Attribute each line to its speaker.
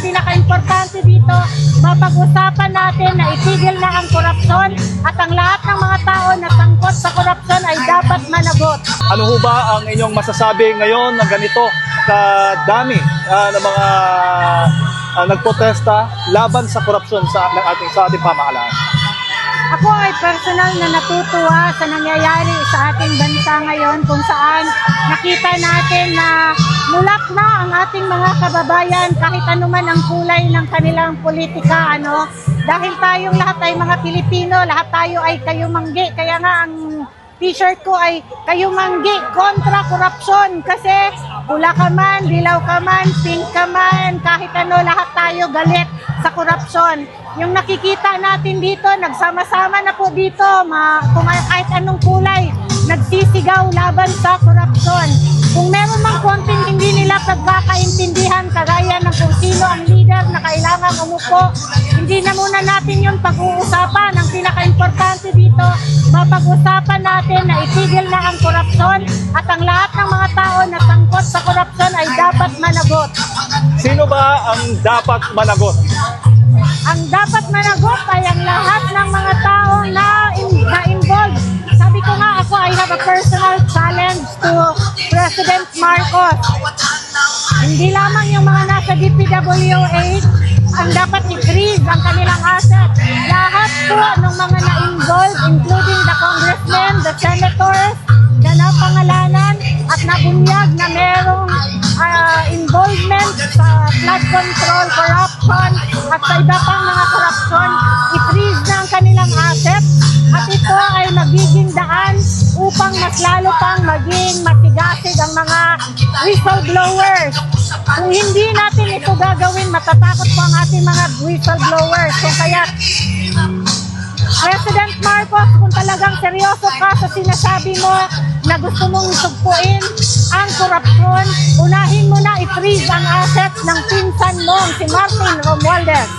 Speaker 1: pinaka-importante dito, mapag-usapan natin na itigil na ang korupsyon at ang lahat ng mga tao na sangkot sa korupsyon ay dapat managot.
Speaker 2: Ano ho ba ang inyong masasabi ngayon na ganito kadami ng mga nagprotesta laban sa korupsyon sa ating pamahalaan?
Speaker 1: Ako ay personal na natutuwa sa nangyayari sa ating bansa ngayon kung saan nakita natin na mulat na ang ating mga kababayan kahit anuman ang kulay ng kanilang politika, dahil tayong lahat ay mga Pilipino, lahat tayo ay kayumanggi. Kaya nga ang t-shirt ko ay kayumanggi kontra korupsyon kasi pula ka man, dilaw ka man, pink ka man, kahit lahat tayo galit sa korupsyon. Yung nakikita natin dito, nagsama-sama na po dito, kahit anong kulay, nagsisigaw laban sa korupsyon. Kung meron mang konting hindi nila pagkakaintindihan, kagaya ng kung sino ang leader na kailangang umupo, hindi na muna natin yung pag-uusapan. Ang pinaka-importante dito, mapag-usapan natin na itigil na ang korupsyon at ang lahat ng mga tao na sangkot sa korupsyon ay dapat managot.
Speaker 2: Sino ba ang dapat managot?
Speaker 1: Ang dapat managot ay ang lahat ng mga tao na involved. Sabi ko nga, I have a personal challenge to President Marcos. Hindi lamang yung mga nasa DPWH ang dapat i-freeze ang kanilang asset. Lahat po ng mga na-involved, including the congressmen, the senators, na napangalanan at nabunyag na merong involvement sa flood control, corruption, at sa iba pang mga korupsyon, i-freeze na ang kanilang asset. At ito ay magiging daan upang mas lalo pang maging matigasig ang mga whistleblowers. Kung hindi natin ito gagawin, matatakot po ang ating mga whistleblowers. Kung kaya, President Marcos, kung talagang seryoso ka sa sinasabi mo na gusto mong sugpuin ang korupsyon, unahin mo na i-freeze ang assets ng pinsan mo, si Martin Romualdez.